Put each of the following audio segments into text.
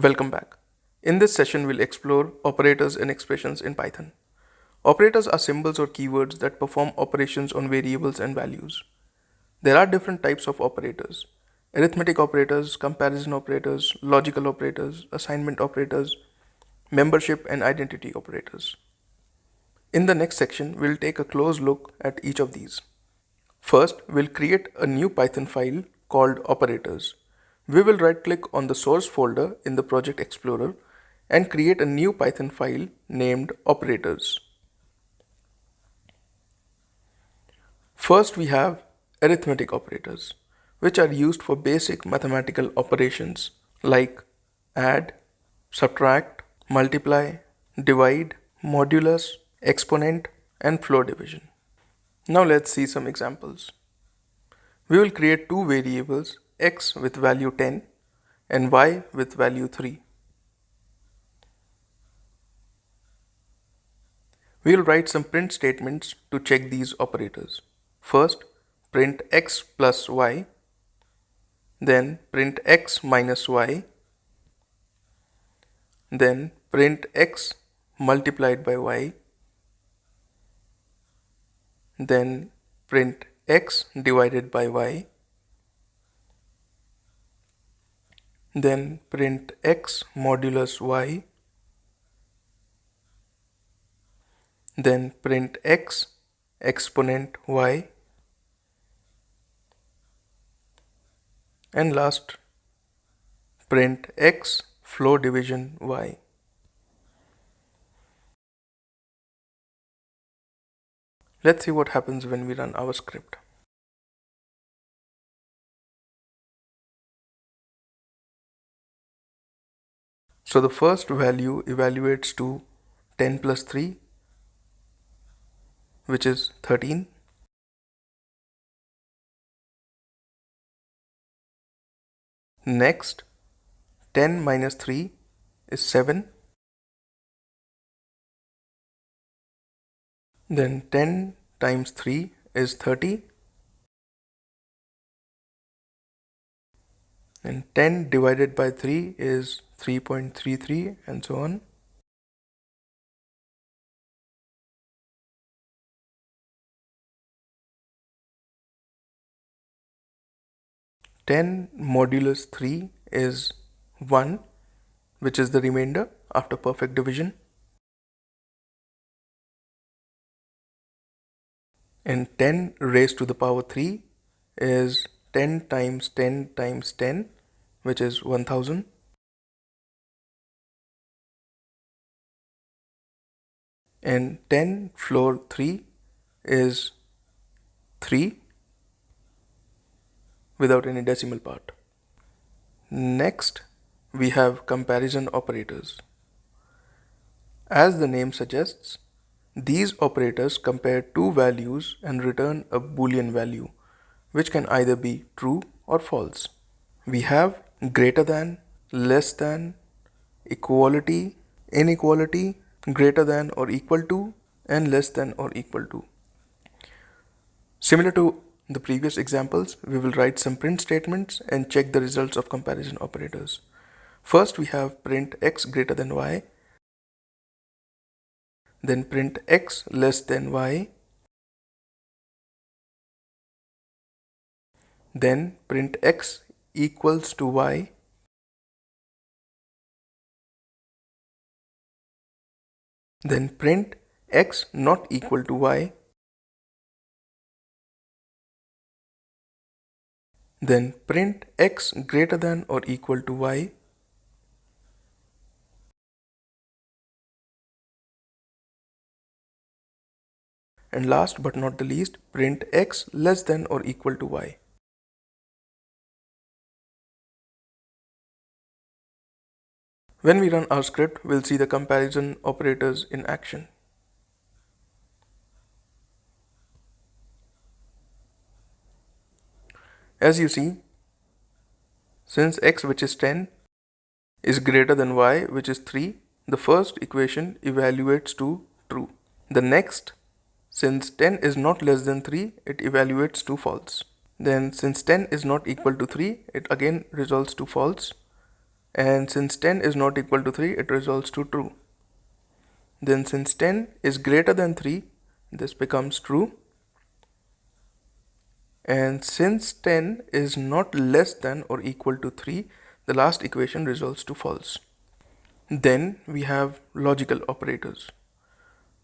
Welcome back. In this session, we'll explore operators and expressions in Python. Operators are symbols or keywords that perform operations on variables and values. There are different types of operators: arithmetic operators, comparison operators, logical operators, assignment operators, membership and identity operators. In the next section, we'll take a close look at each of these. First, we'll create a new Python file called operators. We will right click on the source folder in the Project Explorer and create a new Python file named operators. First, we have arithmetic operators, which are used for basic mathematical operations like add, subtract, multiply, divide, modulus, exponent, and floor division. Now let's see some examples. We will create two variables, x with value 10 and y with value 3. We will write some print statements to check these operators. First, print x plus y, then print x minus y, then print x multiplied by y, then print x divided by y, then print x modulus y, then print x exponent y, and last print x floor division y. Let's see what happens when we run our script. So the first value evaluates to 10 plus 3, which is 13. Next, 10 minus 3 is 7. Then 10 times 3 is 30. And 10 divided by 3 is 3.33, and so on. Ten modulus 3 is 1, which is the remainder after perfect division. And 10 raised to the power 3 is 10 times 10 times 10, which is 1000. And 10 floor 3 is 3 without any decimal part. Next, we have comparison operators. As the name suggests, these operators compare two values and return a Boolean value, which can either be true or false. We have greater than, less than, equality, inequality, greater than or equal to, and less than or equal to. Similar to the previous examples, we will write some print statements and check the results of comparison operators. First, we have print x greater than y, then print x less than y, then print x equals to y, then print x not equal to y, then print x greater than or equal to y, and last but not the least, print x less than or equal to y. When we run our script, we'll see the comparison operators in action. As you see, since x, which is 10, is greater than y, which is 3, the first equation evaluates to true. The next, since 10 is not less than 3, it evaluates to false. Then since 10 is not equal to 3, it again resolves to false. and since 10 is not equal to 3, it resolves to true. Then since 10 is greater than 3, this becomes true, and since 10 is not less than or equal to 3, the last equation resolves to false. Then we have logical operators,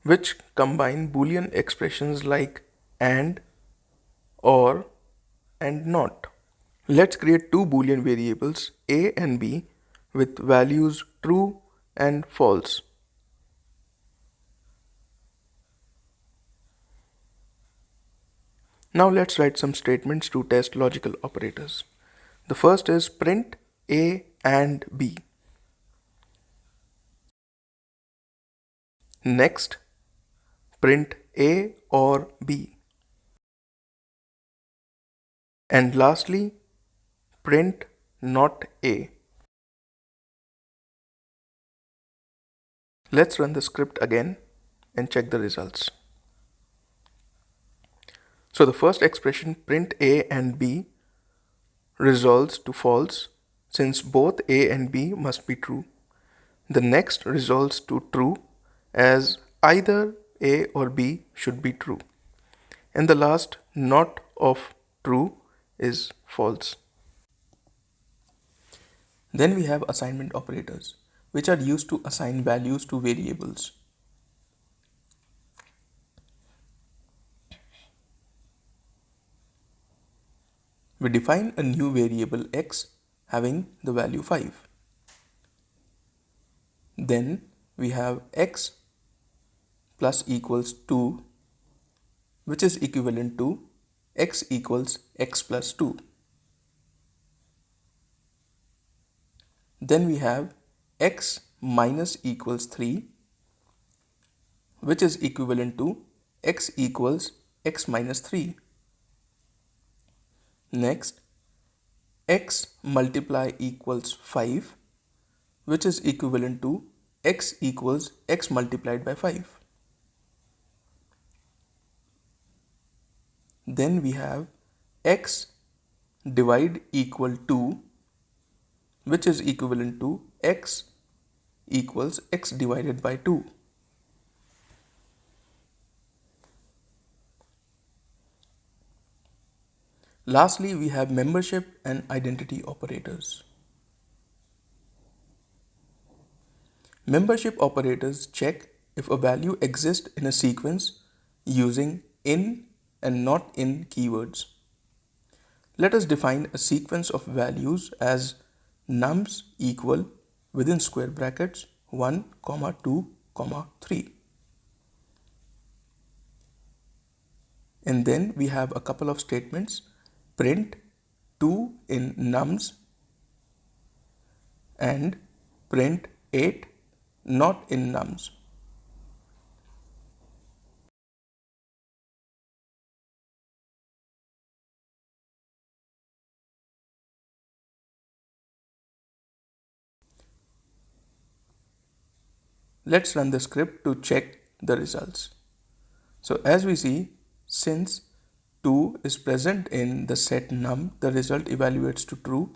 which combine Boolean expressions like and, or, and not. Let's create two Boolean variables a and b with values true and false. Now let's write some statements to test logical operators. The first is print a and b. Next, print a or b. And lastly, print not a. Let's run the script again and check the results. So the first expression print a and b resolves to false since both a and b must be true. The next resolves to true as either a or b should be true. And the last not of true is false. Then we have assignment operators, which are used to assign values to variables. We define a new variable x having the value 5. Then we have x plus equals 2, which is equivalent to x equals x plus 2. Then we have x minus equals 3, which is equivalent to x equals x minus 3. Next, x multiply equals 5, which is equivalent to x equals x multiplied by 5. Then we have x divide equal 2, which is equivalent to x equals x divided by 2. Lastly, we have membership and identity operators. Membership operators check if a value exists in a sequence using in and not in keywords. Let us define a sequence of values as nums equal within square brackets 1, 2, 3. And then we have a couple of statements: print 2 in nums and print 8 not in nums. Let's run the script to check the results. So as we see, since 2 is present in the set num, the result evaluates to true,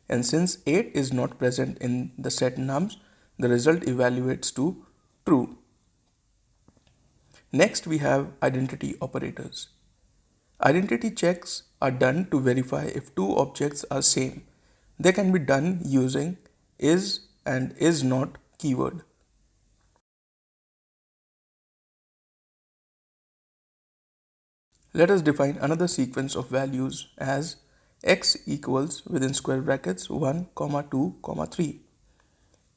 and since 8 is not present in the set nums, the result evaluates to true. Next, we have identity operators. Identity checks are done to verify if two objects are same. They can be done using is and is not keyword. Let us define another sequence of values as x equals within square brackets 1, 2, 3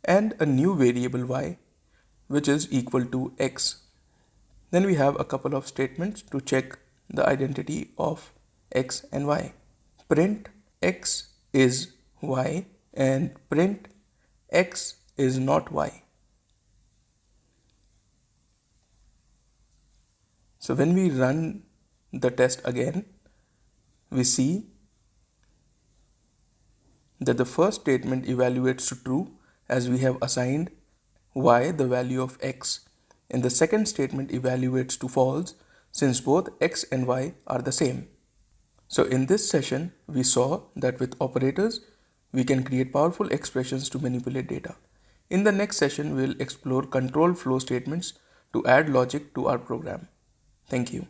and a new variable y which is equal to x. Then we have a couple of statements to check the identity of x and y. Print x is y and print x is not y. So when we run the test again, we see that the first statement evaluates to true as we have assigned y the value of x, and the second statement evaluates to false since both x and y are the same. So in this session, we saw that with operators, We can create powerful expressions to manipulate data. In the next session, we will explore control flow statements to add logic to our program. Thank you.